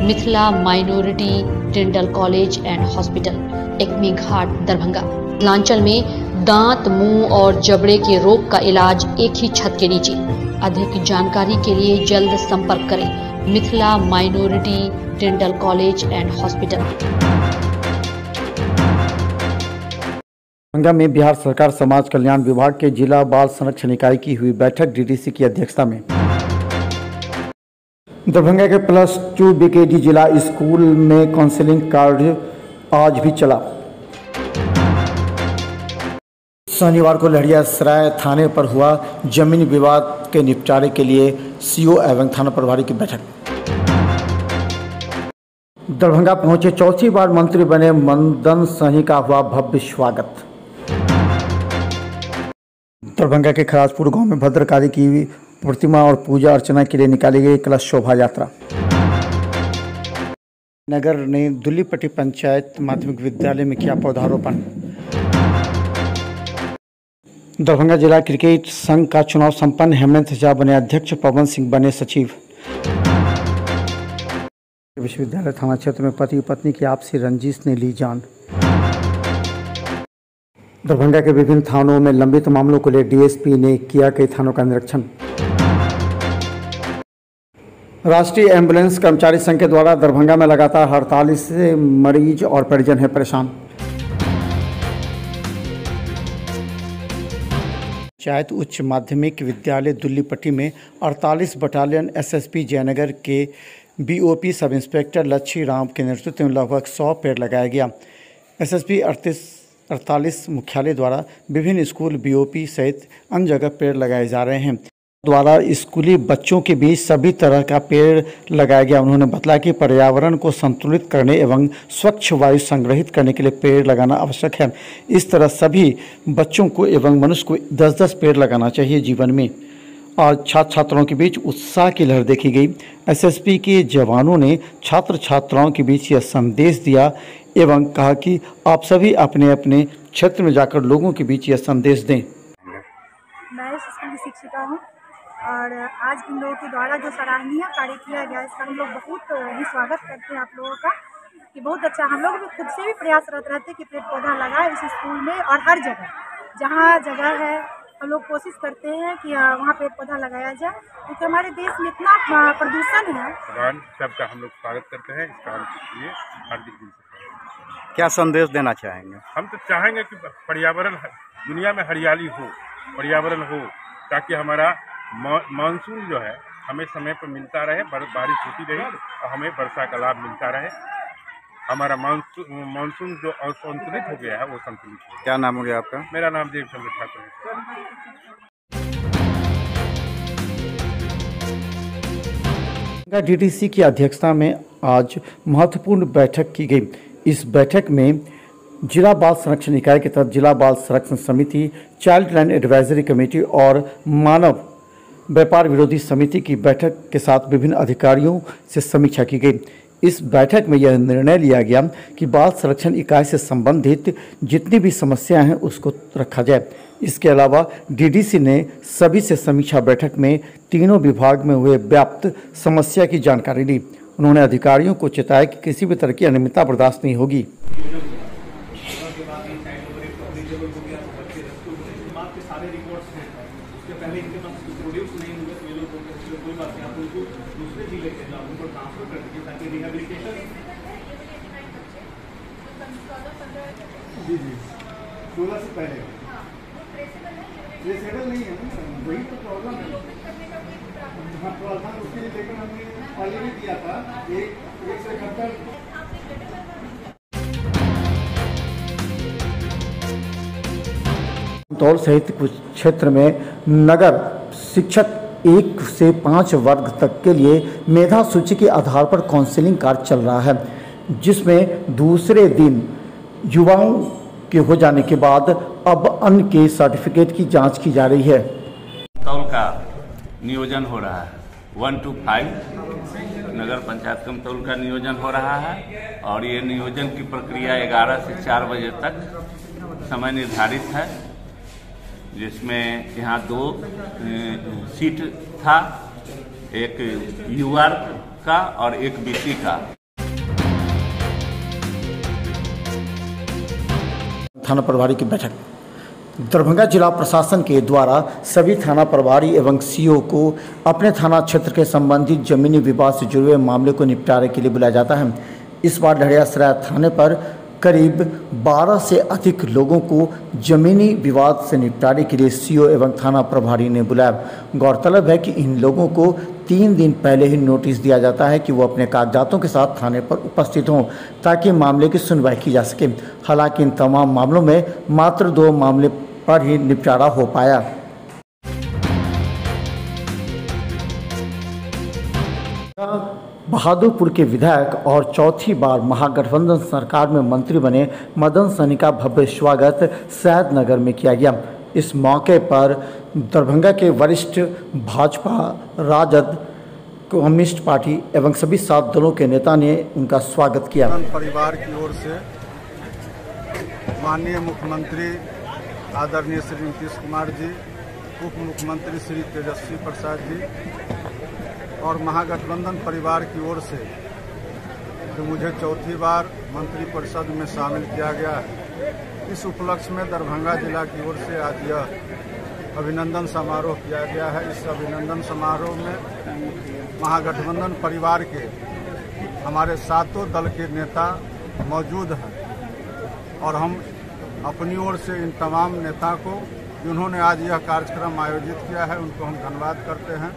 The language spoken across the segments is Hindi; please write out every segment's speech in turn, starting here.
Mithila minority dental college and hospital, Ekmi Ghat, Darbhanga. Mithilanchal में दांत, मुंह और जबड़े के रोग का इलाज एक ही छत के नीचे। अधिक जानकारी के लिए जल्द संपर्क करें Mithila minority dental college and hospital. Darbhanga में बिहार सरकार समाज कल्याण विभाग के जिला बाल संरक्षण इकाई की हुई बैठक डीडीसी की अध्यक्षता में। दरभंगा के +2 बीकेडी जिला स्कूल में काउंसलिंग कार्य आज भी चला। शनिवार को लहरियासराय थाने पर हुआ जमीन विवाद के निपटारे के लिए सीओ एवं थाना प्रभारी की बैठक। दरभंगा पहुंचे 4थी बार मंत्री बने मंदन सहनी का हुआ भव्य स्वागत। दरभंगा के खराजपुर गांव में भद्रकाली की प्रतिमा और पूजा अर्चना के लिए निकाली गई कलश शोभा यात्रा। नगर ने दुल्लीपट्टी पंचायत माध्यमिक विद्यालय में किया पौधारोपण। दरभंगा जिला क्रिकेट संघ का चुनाव संपन्न, हेमंत झा बने अध्यक्ष, पवन सिंह बने सचिव। विश्वविद्यालय थाना क्षेत्र में पति पत्नी की आपसी रंजिश ने ली जान। दरभंगा के विभिन्न थानों में लंबित मामलों को लेकर डीएसपी ने किया कई थानों का निरीक्षण। राष्ट्रीय एम्बुलेंस कर्मचारी संघ के द्वारा दरभंगा में लगातार हड़ताल से मरीज और परिजन हैं परेशान। पंचायत उच्च माध्यमिक विद्यालय दुल्लीपट्टी में 48 बटालियन एसएसपी जयनगर के बीओपी सब इंस्पेक्टर लच्छी राम के नेतृत्व में लगभग 100 पेड़ लगाया गया। एसएसपी 48 मुख्यालय द्वारा विभिन्न स्कूल, बीओपी सहित अन्य जगह पेड़ लगाए जा रहे हैं। द्वारा स्कूली बच्चों के बीच सभी तरह का पेड़ लगाया गया। उन्होंने बताया कि पर्यावरण को संतुलित करने एवं स्वच्छ वायु संग्रहित करने के लिए पेड़ लगाना आवश्यक है। इस तरह सभी बच्चों को एवं मनुष्य को 10-10 पेड़ लगाना चाहिए जीवन में। आज छात्र छात्राओं के बीच उत्साह की लहर देखी गई। एसएसपी के जवानों ने छात्र छात्राओं के बीच यह संदेश दिया एवं कहा कि आप सभी अपने अपने क्षेत्र में जाकर लोगों के बीच यह संदेश दें। मैं इस स्कूल की शिक्षिका हूँ और आज इन लोगों के द्वारा जो सराहनीय कार्य किया गया इसका हम लोग बहुत ही स्वागत करते हैं आप लोगों का कि बहुत अच्छा। हम लोग भी खुद से भी प्रयासरत रहते हैं कि पेड़ पौधा लगाए इस स्कूल में और हर जगह जहाँ जगह है हम लोग कोशिश करते हैं कि वहाँ पेड़ पौधा लगाया जाए, क्योंकि हमारे देश में इतना प्रदूषण है। सबका हम लोग स्वागत करते हैं इस काम के लिए हार्दिक दिल से। क्या संदेश देना चाहेंगे? हम तो चाहेंगे कि पर्यावरण दुनिया में हरियाली हो, पर्यावरण हो, ताकि हमारा मानसून जो है हमें समय पर मिलता रहे, बारिश होती रहे और हमें वर्षा का लाभ मिलता रहे। हमारा मानसून जो असंतुलित हो गया है वो संतुलित हो। क्या नाम हो गया आपका? मेरा नाम देवचंद्र ठाकुर है। डीडीसी की अध्यक्षता में आज महत्वपूर्ण बैठक की गई। इस बैठक में जिला बाल संरक्षण इकाई के तहत जिला बाल संरक्षण समिति, चाइल्ड लाइन एडवाइजरी कमेटी और मानव व्यापार विरोधी समिति की बैठक के साथ विभिन्न अधिकारियों से समीक्षा की गई। इस बैठक में यह निर्णय लिया गया कि बाल संरक्षण इकाई से संबंधित जितनी भी समस्याएं हैं उसको रखा जाए। इसके अलावा डीडीसी ने सभी से समीक्षा बैठक में तीनों विभाग में हुए व्याप्त समस्या की जानकारी ली। उन्होंने अधिकारियों को चेताया कि किसी भी तरह की अनियमितता बर्दाश्त नहीं होगी। जी 16 से पहले ये सेटल नहीं है, वही तो प्रॉब्लम है। हाँ, प्रावधान उसके लिए लेकर हमने पहले भी दिया था एक से 71 दौर सहित कुछ क्षेत्र में नगर शिक्षक 1 से 5 वर्ग तक के लिए मेधा सूची के आधार पर काउंसलिंग कार्य चल रहा है, जिसमें दूसरे दिन युवाओं के हो जाने के बाद अब अन्य के सर्टिफिकेट की जांच की जा रही है। तौल का नियोजन हो रहा है 1 to 5 नगर पंचायत कम तौल का नियोजन हो रहा है और ये नियोजन की प्रक्रिया 11 से 4 बजे तक समय निर्धारित है, जिसमें यहाँ 2 सीट था, एक यूआर का और एक बीसी का। थाना प्रभारी की बैठक। दरभंगा जिला प्रशासन के द्वारा सभी थाना प्रभारी एवं सीओ को अपने थाना क्षेत्र के संबंधित जमीनी विवाद से जुड़े हुए मामले को निपटारे के लिए बुलाया जाता है। इस बार ढड़ियासराय थाने पर करीब 12 से अधिक लोगों को जमीनी विवाद से निपटारे के लिए सीओ एवं थाना प्रभारी ने बुलाया। गौरतलब है कि इन लोगों को 3 दिन पहले ही नोटिस दिया जाता है कि वो अपने कागजातों के साथ थाने पर उपस्थित हों ताकि मामले की सुनवाई की जा सके। हालांकि इन तमाम मामलों में मात्र 2 मामले पर ही निपटारा हो पाया। बहादुरपुर के विधायक और चौथी बार महागठबंधन सरकार में मंत्री बने मदन सहनी का भव्य स्वागत सैदनगर में किया गया। इस मौके पर दरभंगा के वरिष्ठ भाजपा, राजद, कम्युनिस्ट पार्टी एवं सभी 7 दलों के नेता ने उनका स्वागत किया। परिवार की ओर से माननीय मुख्यमंत्री आदरणीय श्री नीतीश कुमार जी, उप मुख्यमंत्री श्री तेजस्वी प्रसाद जी और महागठबंधन परिवार की ओर से जो मुझे चौथी बार मंत्रिपरिषद में शामिल किया गया है, इस उपलक्ष्य में दरभंगा जिला की ओर से आज यह अभिनंदन समारोह किया गया है। इस अभिनंदन समारोह में महागठबंधन परिवार के हमारे 7 दल के नेता मौजूद हैं और हम अपनी ओर से इन तमाम नेता को जिन्होंने आज यह कार्यक्रम आयोजित किया है उनको हम धन्यवाद करते हैं।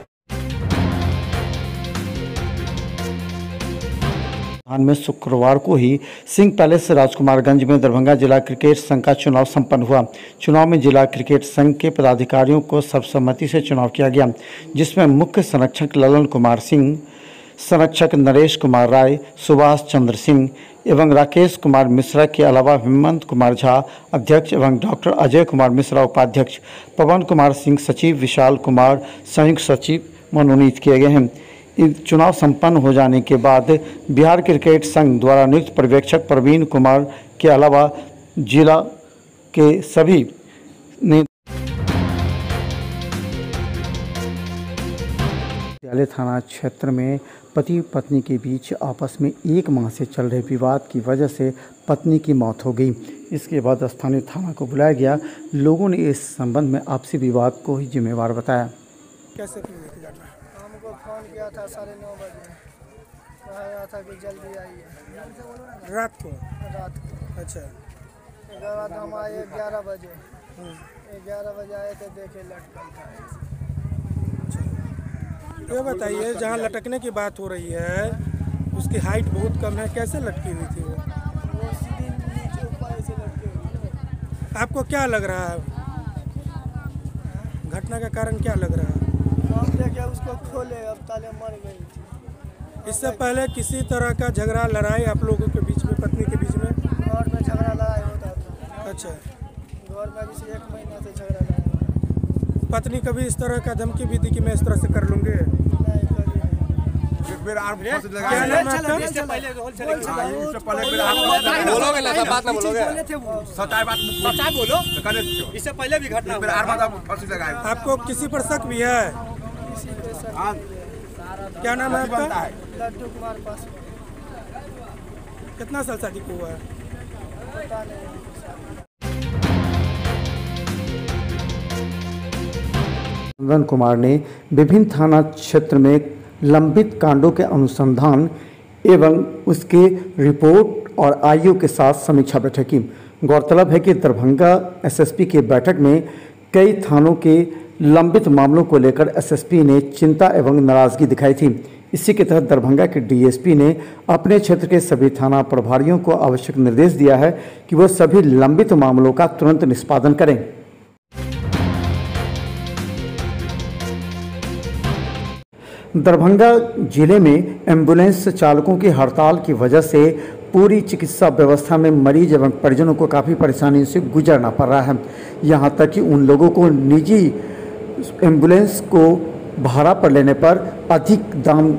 में शुक्रवार को ही सिंह पैलेस राजकुमारगंज में दरभंगा जिला क्रिकेट संघ का चुनाव संपन्न हुआ। चुनाव में जिला क्रिकेट संघ के पदाधिकारियों को सर्वसम्मति से चुनाव किया गया, जिसमें मुख्य संरक्षक ललन कुमार सिंह, संरक्षक नरेश कुमार राय, सुभाष चंद्र सिंह एवं राकेश कुमार मिश्रा के अलावा हेमंत कुमार झा अध्यक्ष एवं डॉक्टर अजय कुमार मिश्रा उपाध्यक्ष, पवन कुमार सिंह सचिव, विशाल कुमार संयुक्त सचिव मनोनीत किए गए हैं। चुनाव संपन्न हो जाने के बाद बिहार क्रिकेट संघ द्वारा नियुक्त पर्यवेक्षक प्रवीण कुमार के अलावा जिला के सभी ने थाना क्षेत्र में पति पत्नी के बीच आपस में 1 माह से चल रहे विवाद की वजह से पत्नी की मौत हो गई। इसके बाद स्थानीय थाना को बुलाया गया। लोगों ने इस संबंध में आपसी विवाद को ही जिम्मेवार बताया। कैसे हमको फ़ोन किया था 9:30 बजे, कहा था कि जल्दी आइए। रात को? अच्छा। उसके बाद हम आए 11 बजे। 11 बजे आए थे, देखे लटकल था। ये बताइए, जहाँ लटकने की बात हो रही है उसकी हाइट बहुत कम है, कैसे लटकी हुई थी वो? सीधी नीचे ऊपर से लटकी हुई है। आपको क्या लग रहा है, घटना का कारण क्या लग रहा है? हम देखे उसको खोले, अब ताले मर गई थी। इससे पहले किसी तरह का झगड़ा लड़ाई आप लोगों के बीच में, पत्नी के बीच में? घर में झगड़ा लड़ाई होता था। अच्छा। घर में जिसे 1 महीना से झगड़ा लड़ाई। पत्नी कभी इस तरह का धमकी भी दी कि मैं इस तरह से कर लूँगी? नहीं, कभी नहीं। एक बार आप बोलोगे ना, बात ना बोलोगे, सच्चाई बात सच्चाई बोलो। इससे पहले भी घटना आपको किसी पर शक भी है? क्या नाम है आपका? लड्डू कुमार पास। कितना साल शादी को हुआ है? पता नहीं। मदन कुमार ने विभिन्न थाना क्षेत्र में लंबित कांडों के अनुसंधान एवं उसके रिपोर्ट और आईओ के साथ समीक्षा बैठक की। गौरतलब है कि दरभंगा एसएसपी के बैठक में कई थानों के लंबित मामलों को लेकर एसएसपी ने चिंता एवं नाराजगी दिखाई थी। इसी के तहत दरभंगा के डीएसपी ने अपने क्षेत्र के सभी थाना प्रभारियों को आवश्यक निर्देश दिया है कि वह सभी लंबित मामलों का तुरंत निष्पादन करें। दरभंगा जिले में एम्बुलेंस चालकों की हड़ताल की वजह से पूरी चिकित्सा व्यवस्था में मरीज एवं परिजनों को काफ़ी परेशानी से गुजरना पड़ रहा है। यहाँ तक कि उन लोगों को निजी एम्बुलेंस को भाड़ा पर लेने पर अधिक दाम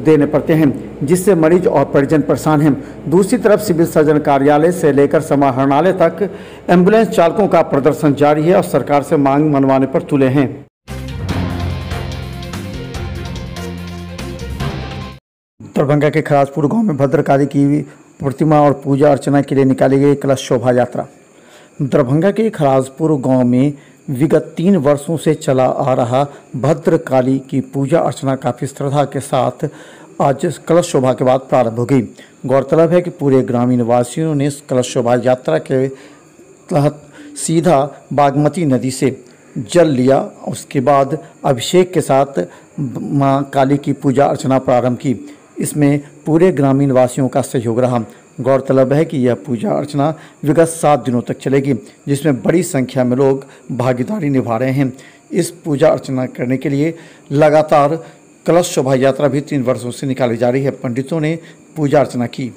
देने पड़ते हैं, जिससे मरीज और परिजन परेशान हैं। दूसरी तरफ सिविल सर्जन कार्यालय से लेकर समाहरणालय तक एम्बुलेंस चालकों का प्रदर्शन जारी है और सरकार से मांग मनवाने पर तुले हैं। दरभंगा के खराजपुर गांव में भद्रकाली की प्रतिमा और पूजा अर्चना के लिए निकाली गई कलश शोभा यात्रा। दरभंगा के खराजपुर गांव में विगत 3 वर्षों से चला आ रहा भद्रकाली की पूजा अर्चना काफ़ी श्रद्धा के साथ आज कलश शोभा के बाद प्रारंभ हो गई। गौरतलब है कि पूरे ग्रामीण वासियों ने इस कलश शोभा यात्रा के तहत सीधा बागमती नदी से जल लिया, उसके बाद अभिषेक के साथ मां काली की पूजा अर्चना प्रारंभ की। इसमें पूरे ग्रामीण वासियों का सहयोग रहा। गौरतलब है कि यह पूजा अर्चना विगत 7 दिनों तक चलेगी, जिसमें बड़ी संख्या में लोग भागीदारी निभा रहे हैं। इस पूजा अर्चना करने के लिए लगातार कलश शोभा यात्रा भी 3 वर्षों से निकाली जा रही है। पंडितों ने पूजा अर्चना की।